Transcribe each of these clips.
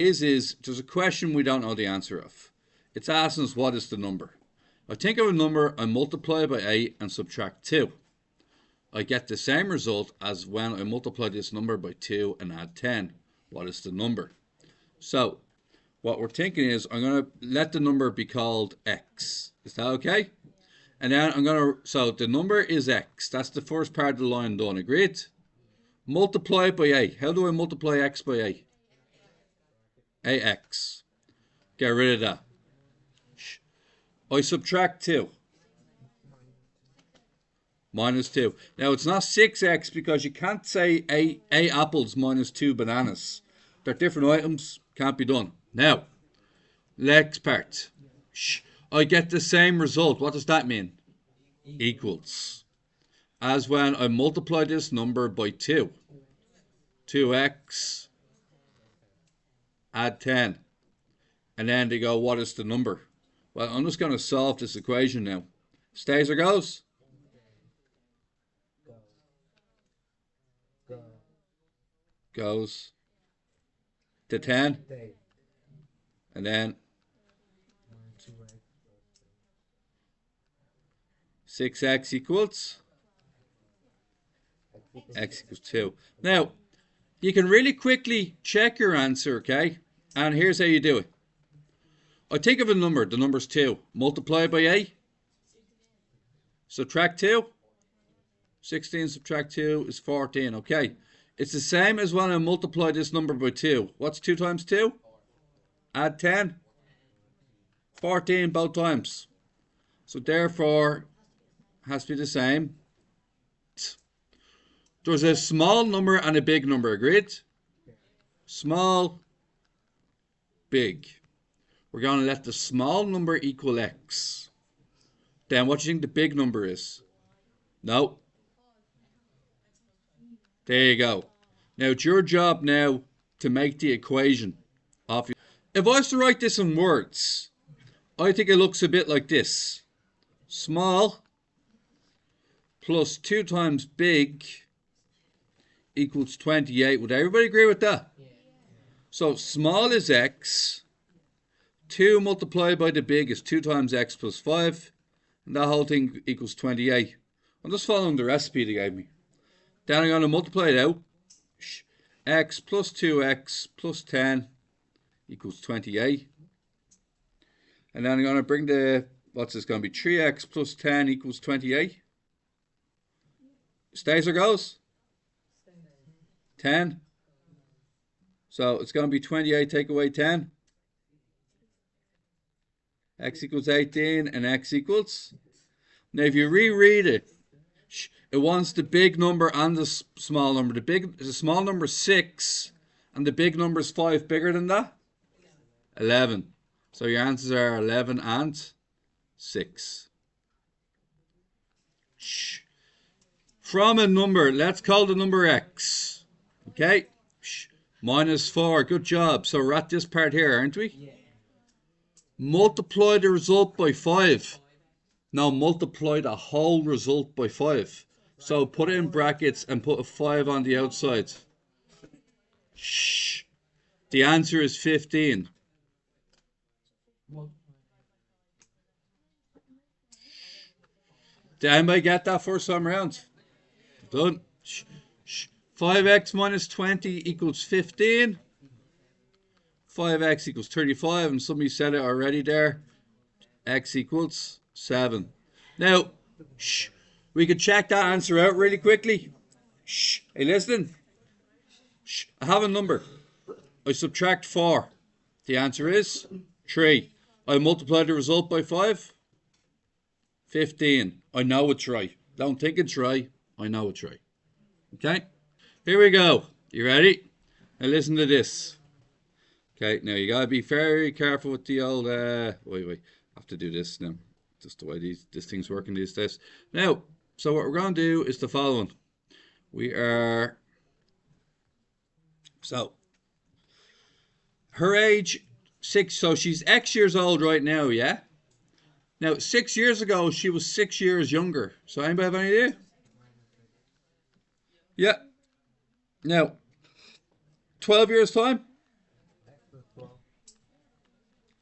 is there's a question we don't know the answer of. It's asking us what is the number. I think of a number, I multiply by 8 and subtract 2. I get the same result as when I multiply this number by 2 and add 10. What is the number? So what we're thinking is I'm going to let the number be called x. Is that okay? And then so the number is x. That's the first part of the line done. Agreed? Multiply it by 8. How do I multiply x by 8? ax. Get rid of that. I subtract 2. Minus 2. Now it's not 6x because you can't say 8 apples minus 2 bananas. They're different items. Can't be done. Now, next part. I get the same result. What does that mean? Equals. As when I multiply this number by 2. 2x. Add 10. And then they go, what is the number? Well, I'm just going to solve this equation now. Stays or goes? Goes to 10. And then 6x equals x equals 2. Now, you can really quickly check your answer, okay? And here's how you do it. I think of a number, the number's 2. Multiply by 8. Subtract 2. 16 subtract 2 is 14, okay? It's the same as when I multiply this number by 2. What's 2 times 2? Add 10. 14 both times. So therefore, has to be the same. There's a small number and a big number, agreed? Small, big. We're going to let the small number equal x. Then what do you think the big number is? No. There you go. Now it's your job now to make the equation of. If I was to write this in words, I think it looks a bit like this. Small plus 2 times big equals 28. Would everybody agree with that? Yeah. So small is x. 2 multiplied by the big is 2 times x plus 5. And that whole thing equals 28. I'm just following the recipe they gave me. Then I'm going to multiply it out. X plus 2x plus 10 equals 28. And then I'm going to bring the, what's this going to be? 3x plus 10 equals 28. Stays or goes? 10. So it's going to be 28, take away 10. X equals 18 and x equals. Now if you reread it, it wants the big number and the small number. The small number is 6 and the big number is 5. Bigger than that? 11. So your answers are 11 and 6. From a number, let's call the number x. Okay? Minus 4. Good job. So we're at this part here, aren't we? Yeah. Multiply the result by 5. Now multiply the whole result by 5. So put it in brackets and put a 5 on the outside. The answer is 15. Did anybody get that first time around? Done. 5x minus 20 equals 15. 5x equals 35, and somebody said it already there. X equals 7. Now, we could check that answer out really quickly. Hey, listen. I have a number. I subtract 4. The answer is 3. I multiply the result by 5. 15. I know it's right. Don't think it's right. I know it's right. Okay? Here we go. You ready? Now listen to this. Okay, now you gotta be very careful with the old, wait, I have to do this now. Just the way this thing's working these days. Now, so what we're gonna do is the following. So, her age, 6, so she's X years old right now, yeah? Now, 6 years ago, she was 6 years younger. So anybody have any idea? Yeah. Now, 12 years time?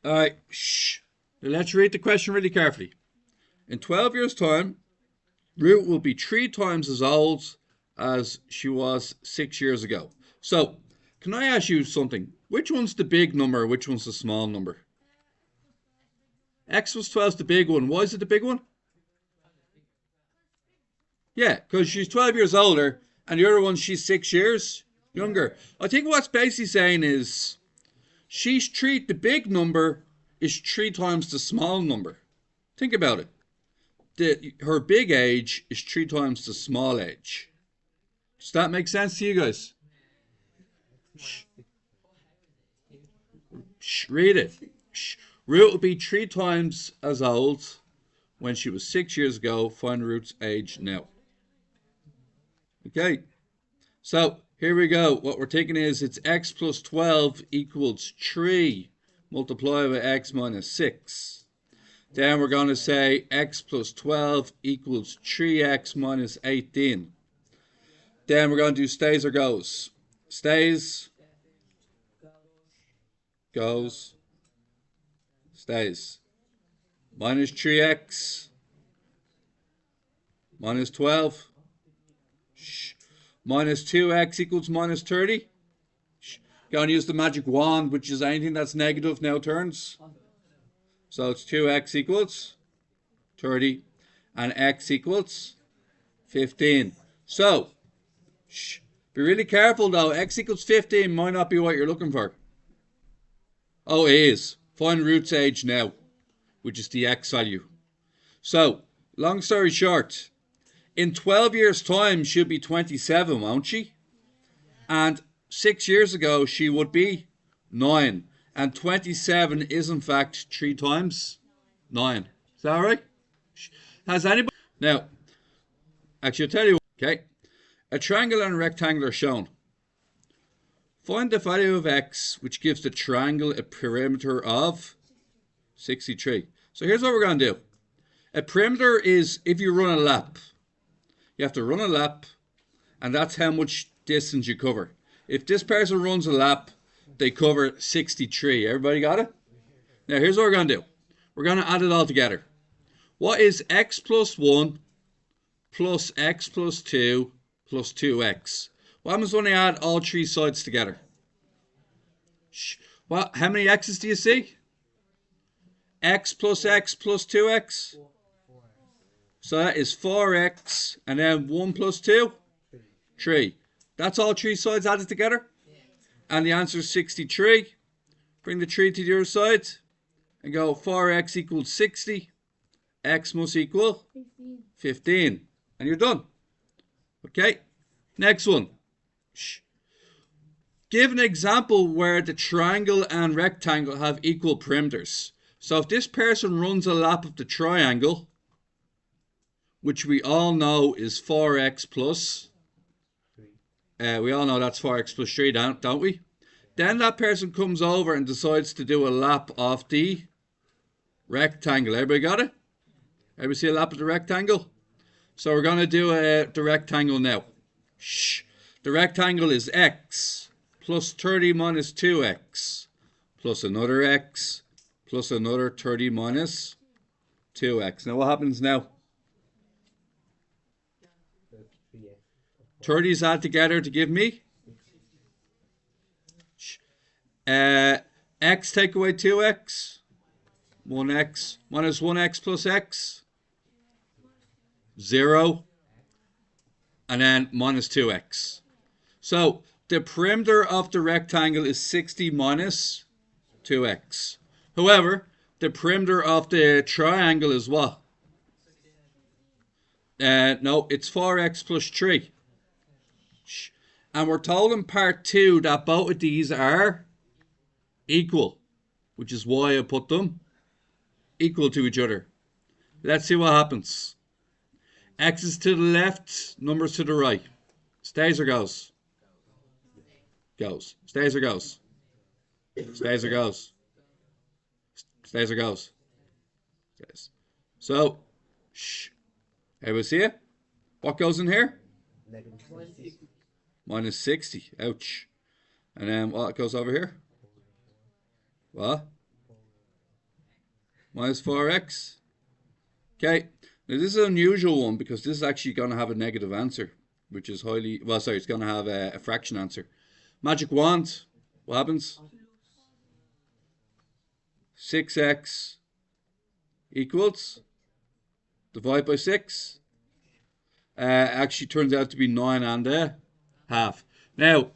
Alright, shh. Now let's read the question really carefully. In 12 years' time, Ruth will be 3 times as old as she was 6 years ago. So, can I ask you something? Which one's the big number, which one's the small number? X plus 12 is the big one. Why is it the big one? Yeah, because she's 12 years older, and the other one, she's 6 years younger. I think what's basically saying is, the big number is 3 times the small number. Think about it. Her big age is 3 times the small age. Does that make sense to you guys? Read it. Ruth will be 3 times as old when she was 6 years ago. Find Ruth's age now. Okay. So here we go. What we're taking is it's x plus 12 equals 3 multiplied by x minus 6. Then we're going to say x plus 12 equals 3x minus 18. Then we're going to do stays or goes. Stays. Goes. Stays. Minus 3x. Minus 12. Minus 2x equals minus 30. Going to use the magic wand, which is anything that's negative now turns. So it's 2x equals 30 and x equals 15. So, be really careful though. X equals 15 might not be what you're looking for. Oh, it is. Find Ruth's age now, which is the x value. So, long story short, in 12 years' time, she'll be 27, won't she? And 6 years ago, she would be 9. And 27 is, in fact, 3 times 9. Is that right? Has anybody... Now, actually, I'll tell you... Okay. A triangle and a rectangle are shown. Find the value of x, which gives the triangle a perimeter of 63. So here's what we're going to do. A perimeter is if you run a lap. You have to run a lap, and that's how much distance you cover. If this person runs a lap, they cover 63. Everybody got it? Now here's what we're going to do. We're going to add it all together. What is x plus 1 plus x plus 2 plus 2x? What happens when I add all 3 sides together? Well, how many x's do you see? X plus 2x. So that is 4x, and then 1 plus 2? 3. That's all 3 sides added together? And the answer is 63. Bring the 3 to the other side, and go 4x equals 60. X must equal 15. And you're done. Okay, next one. Give an example where the triangle and rectangle have equal perimeters. So if this person runs a lap of the triangle, which we all know is 4x plus, we all know that's 4x plus 3, don't we? Then that person comes over and decides to do a lap of the rectangle. Everybody got it? Everybody see a lap of the rectangle? So we're going to do the rectangle now. The rectangle is x plus 30 minus 2x plus another x plus another 30 minus 2x. Now what happens now? 30's add together to give me x take away 2x, 1x minus 1x plus x, 0, and then minus 2x. So the perimeter of the rectangle is 60 minus 2x. However, the perimeter of the triangle is what? No, it's 4x plus 3. And we're told in part 2 that both of these are equal, which is why I put them equal to each other. Let's see what happens. X is to the left, numbers to the right. Stays or goes? Goes. Stays or goes? Stays or goes? Stays or goes? Stays. So, everybody see it? What goes in here? Minus 60. Ouch. And then what goes over here? What? minus 4x. Okay, now this is an unusual one because this is actually going to have a negative answer, which is highly, well, sorry, it's going to have a fraction answer. Magic wand, what happens? 6x equals, divide by 6. Actually turns out to be 9 and a half. Now,